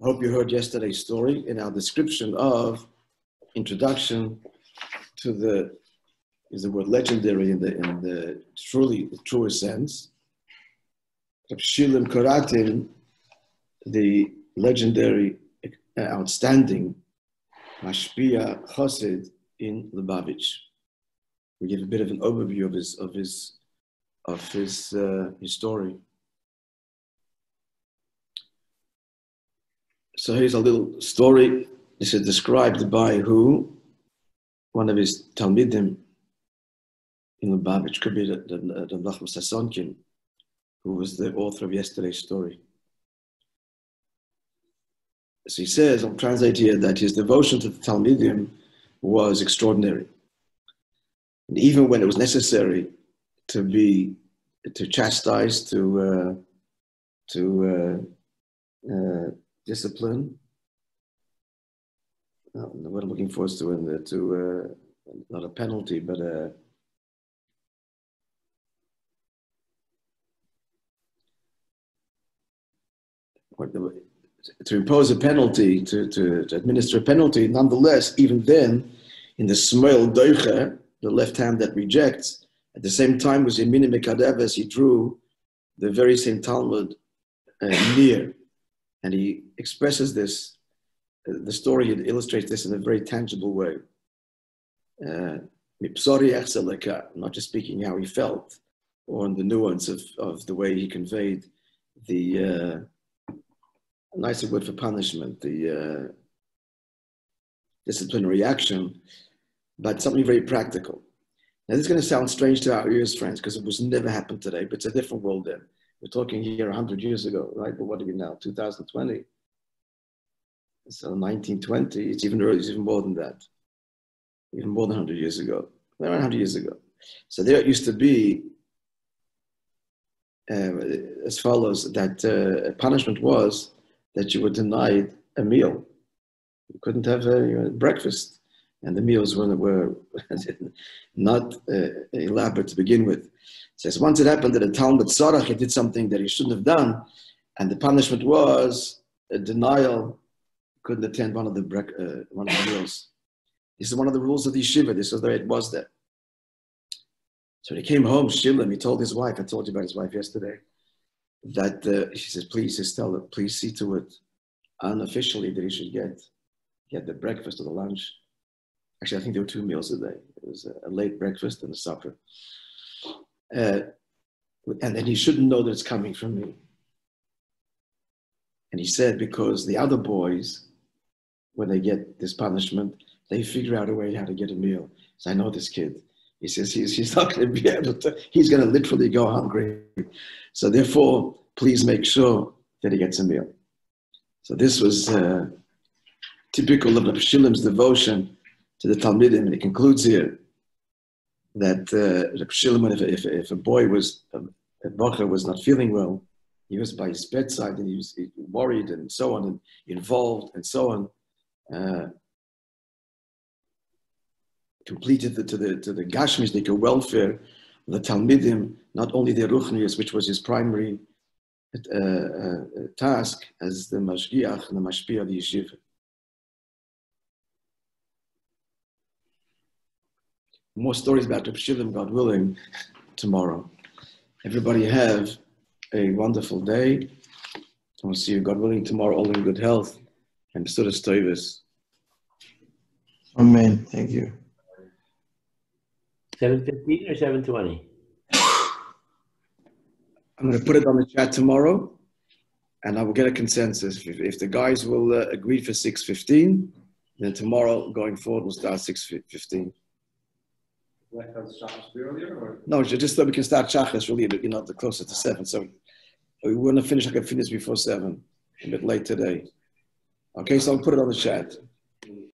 I hope you heard yesterday's story in our description of introduction to is the word legendary in the truest sense. Shilem Koratin, the legendary, outstanding Mashpia Chassid in Lubavitch. We give a bit of an overview of his story. So here's a little story. This is described by who? One of his Talmidim in Lubavitch, could be the Nachum Sasonkin, who was the author of yesterday's story. So he says, I'll translate here, that his devotion to the Talmidim was extraordinary. And even when it was necessary to chastise, to discipline, what I'm looking for is not a penalty, but to impose a penalty, to administer a penalty. Nonetheless, even then, in the Smoil Doiche, the left hand that rejects, at the same time was Yemini Mekadeves, he drew the very same Talmud near. And he expresses this, the story illustrates this in a very tangible way. Not just speaking how he felt, or in the nuance of the way he conveyed the, a nicer word for punishment, the disciplinary action, but something very practical. Now, this is going to sound strange to our ears, friends, because it was never happened today, but it's a different world then. We're talking here 100 years ago, right? But what are we now? 2020. So 1920, it's even earlier, it's even more than that. Even more than 100 years ago. Around 100 years ago. So there it used to be as follows, that punishment was that you were denied a meal. You couldn't have breakfast. And the meals were not elaborate to begin with. It says, once it happened that a Talmud Sarach, he did something that he shouldn't have done, and the punishment was a denial, couldn't attend one of the meals. This is one of the rules of the yeshiva. This was the way it was there. So he came home, Shilem, he told his wife, I told you about his wife yesterday, that she says, please tell her, please see to it unofficially that he should get the breakfast or the lunch. Actually, I think there were 2 meals a day. It was a late breakfast and a supper. And then he shouldn't know that it's coming from me. And he said, because the other boys, when they get this punishment, they figure out a way how to get a meal. So I know this kid. He says he's not going to be able to, he's going to literally go hungry. So therefore, please make sure that he gets a meal. So this was typical of Rabbi Shilem's devotion to the Talmidim, and it concludes here that Rabbi Shilem, if a boy a bocher was not feeling well, he was by his bedside and he was worried and so on, and involved and so on, completed to the Gashmishnike welfare of the Talmidim, not only their Ruchnius, which was his primary task as the Mashgiach and the Mashpia of the Yeshiva. More stories about Reb Shilem, God willing, tomorrow. Everybody have a wonderful day. We'll see you, God willing, tomorrow, all in good health. And B'suras Tovos. Amen. Thank you. 7:15 or 7:20? I'm going to put it on the chat tomorrow, and I will get a consensus. If the guys will agree for 6:15, then tomorrow, going forward, we'll start 6:15. No, just so we can start Shachas really, closer to 7. So we want to finish, I can finish before 7, a bit late today. Okay, so I'll put it on the chat.